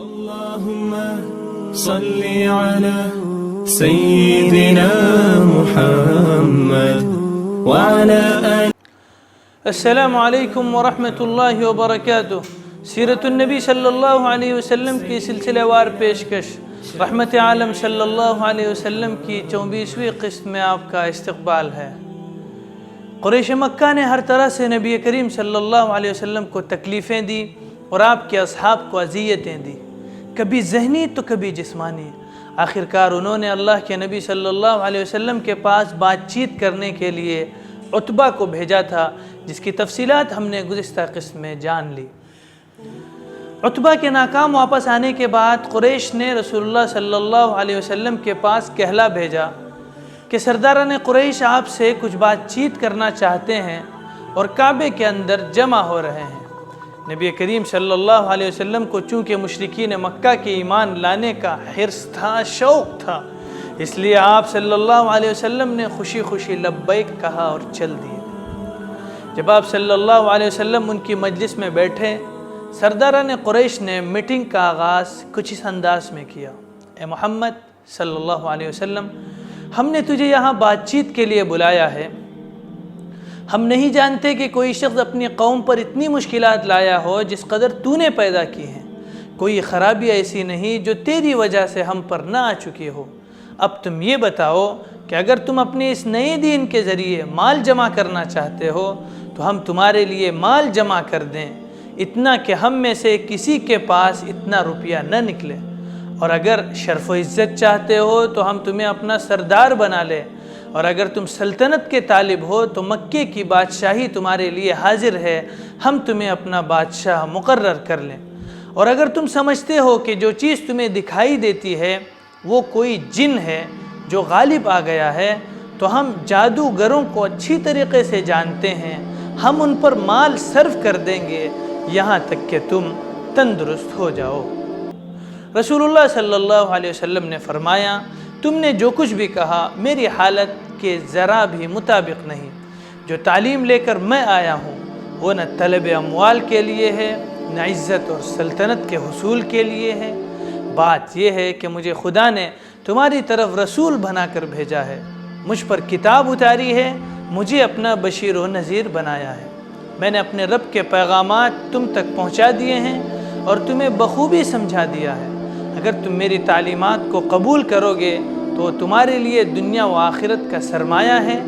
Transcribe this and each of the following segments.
اللهم صل على سيدنا محمد وعلى آله. السلام علیکم ورحمۃ اللہ وبرکاتہ. سیرت النبی صلی اللہ علیہ وسلم کی سلسلہ وار پیشکش رحمت عالم صلی اللہ علیہ وسلم کی 24ویں قسط میں آپ کا استقبال ہے. قریش مکہ نے ہر طرح سے نبی کریم صلی اللہ علیہ وسلم کو تکلیفیں دی اور آپ کے اصحاب کو اذیتیں دی، کبھی ذہنی تو کبھی جسمانی. آخرکار انہوں نے اللہ کے نبی صلی اللہ علیہ وسلم کے پاس بات چیت کرنے کے لیے عتبہ کو بھیجا تھا، جس کی تفصیلات ہم نے گزشتہ قسط میں جان لی. عتبہ کے ناکام واپس آنے کے بعد قریش نے رسول اللہ صلی اللہ علیہ وسلم کے پاس کہلا بھیجا کہ سرداران قریش آپ سے کچھ بات چیت کرنا چاہتے ہیں اور کعبے کے اندر جمع ہو رہے ہیں. نبی کریم صلی اللہ علیہ وسلم کو چونکہ مشرکین مکہ کے ایمان لانے کا حرص تھا، شوق تھا، اس لیے آپ صلی اللہ علیہ وسلم نے خوشی خوشی لبیک کہا اور چل دیے. جب آپ صلی اللہ علیہ وسلم ان کی مجلس میں بیٹھے، سرداران قریش نے میٹنگ کا آغاز کچھ اس انداز میں کیا: اے محمد صلی اللہ علیہ وسلم، ہم نے تجھے یہاں بات چیت کے لیے بلایا ہے. ہم نہیں جانتے کہ کوئی شخص اپنی قوم پر اتنی مشکلات لایا ہو جس قدر تو نے پیدا کی ہیں. کوئی خرابی ایسی نہیں جو تیری وجہ سے ہم پر نہ آ چکی ہو. اب تم یہ بتاؤ کہ اگر تم اپنے اس نئے دین کے ذریعے مال جمع کرنا چاہتے ہو تو ہم تمہارے لیے مال جمع کر دیں، اتنا کہ ہم میں سے کسی کے پاس اتنا روپیہ نہ نکلے. اور اگر شرف و عزت چاہتے ہو تو ہم تمہیں اپنا سردار بنا لیں، اور اگر تم سلطنت کے طالب ہو تو مکے کی بادشاہی تمہارے لیے حاضر ہے، ہم تمہیں اپنا بادشاہ مقرر کر لیں. اور اگر تم سمجھتے ہو کہ جو چیز تمہیں دکھائی دیتی ہے وہ کوئی جن ہے جو غالب آ گیا ہے، تو ہم جادوگروں کو اچھی طریقے سے جانتے ہیں، ہم ان پر مال صرف کر دیں گے یہاں تک کہ تم تندرست ہو جاؤ. رسول اللہ صلی اللہ علیہ وسلم نے فرمایا: تم نے جو کچھ بھی کہا میری حالت کے ذرا بھی مطابق نہیں. جو تعلیم لے کر میں آیا ہوں وہ نہ طلب اموال کے لیے ہے، نہ عزت اور سلطنت کے حصول کے لیے ہے. بات یہ ہے کہ مجھے خدا نے تمہاری طرف رسول بنا کر بھیجا ہے، مجھ پر کتاب اتاری ہے، مجھے اپنا بشیر و نذیر بنایا ہے. میں نے اپنے رب کے پیغامات تم تک پہنچا دیے ہیں اور تمہیں بخوبی سمجھا دیا ہے. اگر تم میری تعلیمات کو قبول کرو گے تو وہ تمہارے لیے دنیا و آخرت کا سرمایہ ہے،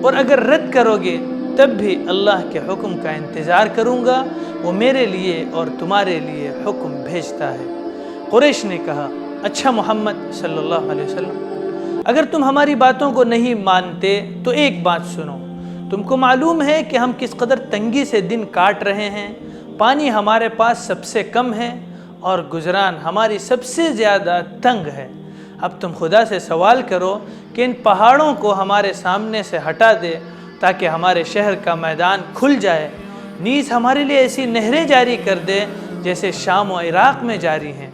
اور اگر رد کرو گے تب بھی اللہ کے حکم کا انتظار کروں گا، وہ میرے لیے اور تمہارے لیے حکم بھیجتا ہے. قریش نے کہا: اچھا محمد صلی اللہ علیہ وسلم، اگر تم ہماری باتوں کو نہیں مانتے تو ایک بات سنو. تم کو معلوم ہے کہ ہم کس قدر تنگی سے دن کاٹ رہے ہیں، پانی ہمارے پاس سب سے کم ہے اور گزران ہماری سب سے زیادہ تنگ ہے. اب تم خدا سے سوال کرو کہ ان پہاڑوں کو ہمارے سامنے سے ہٹا دے تاکہ ہمارے شہر کا میدان کھل جائے، نیز ہمارے لیے ایسی نہریں جاری کر دے جیسے شام و عراق میں جاری ہیں،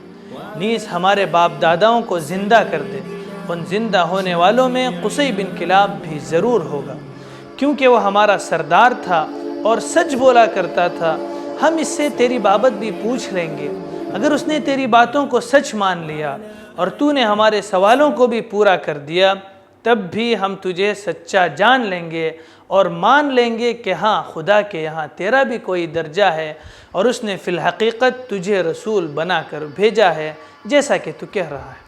نیز ہمارے باپ داداؤں کو زندہ کر دے. ان زندہ ہونے والوں میں قصی بن کلاب بھی ضرور ہوگا، کیونکہ وہ ہمارا سردار تھا اور سچ بولا کرتا تھا. ہم اس سے تیری بابت بھی پوچھ لیں گے. اگر اس نے تیری باتوں کو سچ مان لیا اور تو نے ہمارے سوالوں کو بھی پورا کر دیا، تب بھی ہم تجھے سچا جان لیں گے اور مان لیں گے کہ ہاں، خدا کے یہاں تیرا بھی کوئی درجہ ہے اور اس نے فی الحقیقت تجھے رسول بنا کر بھیجا ہے جیسا کہ تو کہہ رہا ہے.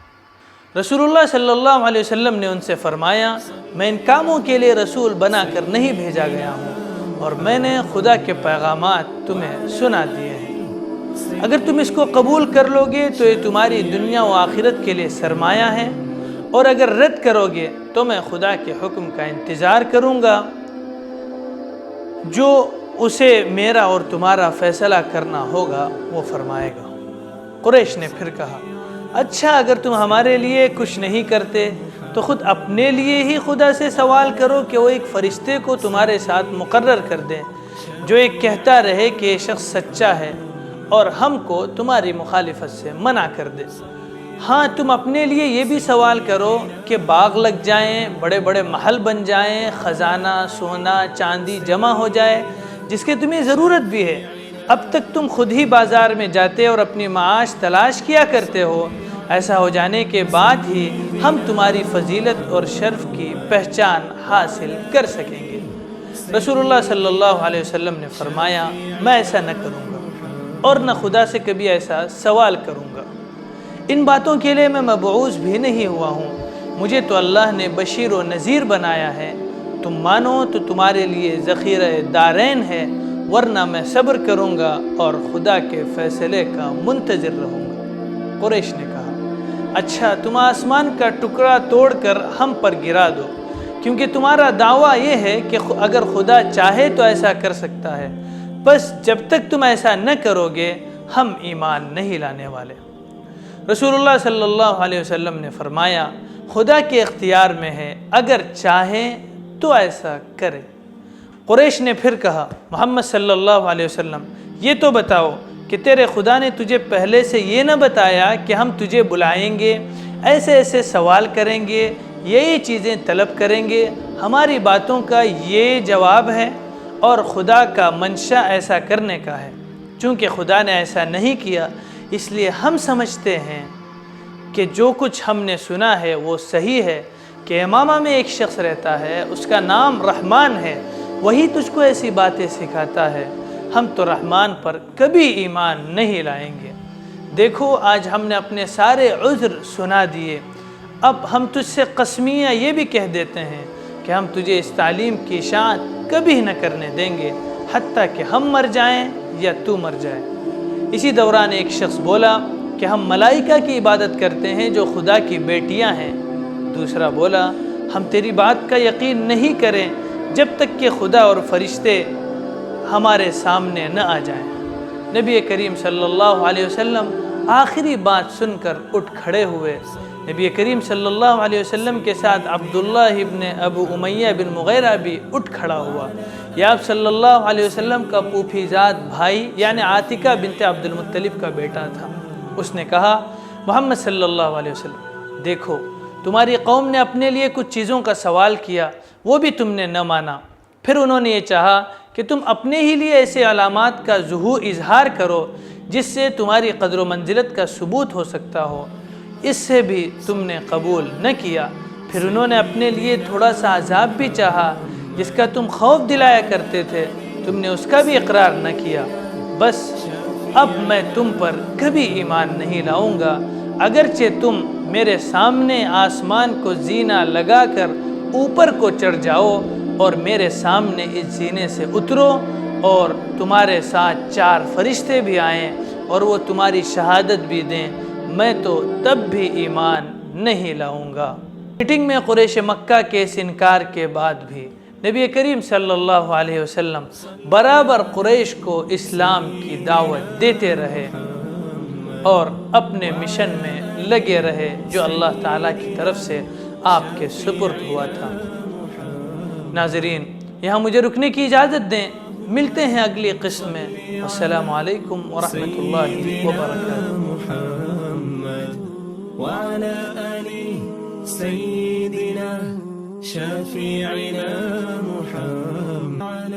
رسول اللہ صلی اللہ علیہ وسلم نے ان سے فرمایا: میں ان کاموں کے لیے رسول بنا کر نہیں بھیجا گیا ہوں، اور میں نے خدا کے پیغامات تمہیں سنا دیے ہیں. اگر تم اس کو قبول کر لو گے تو یہ تمہاری دنیا و آخرت کے لیے سرمایہ ہے، اور اگر رد کرو گے تو میں خدا کے حکم کا انتظار کروں گا جو اسے میرا اور تمہارا فیصلہ کرنا ہوگا وہ فرمائے گا. قریش نے پھر کہا: اچھا، اگر تم ہمارے لیے کچھ نہیں کرتے تو خود اپنے لیے ہی خدا سے سوال کرو کہ وہ ایک فرشتے کو تمہارے ساتھ مقرر کر دیں جو ایک کہتا رہے کہ یہ شخص سچا ہے اور ہم کو تمہاری مخالفت سے منع کر دے. ہاں، تم اپنے لیے یہ بھی سوال کرو کہ باغ لگ جائیں، بڑے بڑے محل بن جائیں، خزانہ، سونا، چاندی جمع ہو جائے جس کی تمہیں ضرورت بھی ہے، اب تک تم خود ہی بازار میں جاتے اور اپنی معاش تلاش کیا کرتے ہو، ایسا ہو جانے کے بعد ہی ہم تمہاری فضیلت اور شرف کی پہچان حاصل کر سکیں گے۔ رسول اللہ صلی اللہ علیہ وسلم نے فرمایا، میں ایسا نہ کروں گا اور نہ خدا سے کبھی ایسا سوال کروں گا۔ ان باتوں کے لیے میں مبعوث بھی نہیں ہوا ہوں، مجھے تو اللہ نے بشیر و نذیر بنایا ہے۔ تم مانو تو تمہارے لیے ذخیرہ دارین ہے، ورنہ میں صبر کروں گا اور خدا کے فیصلے کا منتظر رہوں گا۔ قریش نے کہا، اچھا تم آسمان کا ٹکڑا توڑ کر ہم پر گرا دو، کیونکہ تمہارا دعویٰ یہ ہے کہ اگر خدا چاہے تو ایسا کر سکتا ہے، بس جب تک تم ایسا نہ کرو گے ہم ایمان نہیں لانے والے۔ رسول اللہ صلی اللہ علیہ وسلم نے فرمایا، خدا کے اختیار میں ہے، اگر چاہے تو ایسا کرے۔ قریش نے پھر کہا، محمد صلی اللہ علیہ وسلم یہ تو بتاؤ کہ تیرے خدا نے تجھے پہلے سے یہ نہ بتایا کہ ہم تجھے بلائیں گے، ایسے ایسے سوال کریں گے، یہی چیزیں طلب کریں گے، ہماری باتوں کا یہ جواب ہے، اور خدا کا منشا ایسا کرنے کا ہے۔ چونکہ خدا نے ایسا نہیں کیا، اس لیے ہم سمجھتے ہیں کہ جو کچھ ہم نے سنا ہے وہ صحیح ہے، کہ امامہ میں ایک شخص رہتا ہے، اس کا نام رحمان ہے، وہی تجھ کو ایسی باتیں سکھاتا ہے۔ ہم تو رحمان پر کبھی ایمان نہیں لائیں گے۔ دیکھو آج ہم نے اپنے سارے عذر سنا دیے، اب ہم تجھ سے قسمیاں یہ بھی کہہ دیتے ہیں کہ ہم تجھے اس تعلیم کی اشاعت کبھی نہ کرنے دیں گے، حتیٰ کہ ہم مر جائیں یا تو مر جائے۔ اسی دوران ایک شخص بولا کہ ہم ملائکہ کی عبادت کرتے ہیں جو خدا کی بیٹیاں ہیں۔ دوسرا بولا، ہم تیری بات کا یقین نہیں کریں جب تک کہ خدا اور فرشتے ہمارے سامنے نہ آ جائیں۔ نبی کریم صلی اللہ علیہ وسلم آخری بات سن کر اٹھ کھڑے ہوئے۔ نبی کریم صلی اللہ علیہ وسلم کے ساتھ عبداللہ ابن ابو امیہ بن مغیرہ بھی اٹھ کھڑا ہوا۔ یہ آپ صلی اللہ علیہ وسلم کا پھوپھی زاد بھائی یعنی عاتکہ بنت عبد المطلب کا بیٹا تھا۔ اس نے کہا، محمد صلی اللہ علیہ وسلم دیکھو، تمہاری قوم نے اپنے لیے کچھ چیزوں کا سوال کیا، وہ بھی تم نے نہ مانا۔ پھر انہوں نے یہ چاہا کہ تم اپنے ہی لیے ایسے علامات کا ظہور اظہار کرو جس سے تمہاری قدر و منزلت کا ثبوت ہو سکتا ہو، اس سے بھی تم نے قبول نہ کیا۔ پھر انہوں نے اپنے لیے تھوڑا سا عذاب بھی چاہا جس کا تم خوف دلایا کرتے تھے، تم نے اس کا بھی اقرار نہ کیا۔ بس اب میں تم پر کبھی ایمان نہیں لاؤں گا، اگرچہ تم میرے سامنے آسمان کو زینہ لگا کر اوپر کو چڑھ جاؤ اور میرے سامنے اس زینے سے اترو اور تمہارے ساتھ 4 فرشتے بھی آئیں اور وہ تمہاری شہادت بھی دیں، میں تو تب بھی ایمان نہیں لاؤں گا۔ میٹنگ میں قریش مکہ کے اس انکار کے بعد بھی نبی کریم صلی اللہ علیہ وسلم برابر قریش کو اسلام کی دعوت دیتے رہے اور اپنے مشن میں لگے رہے جو اللہ تعالیٰ کی طرف سے آپ کے سپرد ہوا تھا۔ ناظرین، یہاں مجھے رکنے کی اجازت دیں، ملتے ہیں اگلی قسط میں۔ السلام علیکم ورحمۃ اللہ وبرکاتہ۔ وعلى آل سيدنا شفيعنا محمد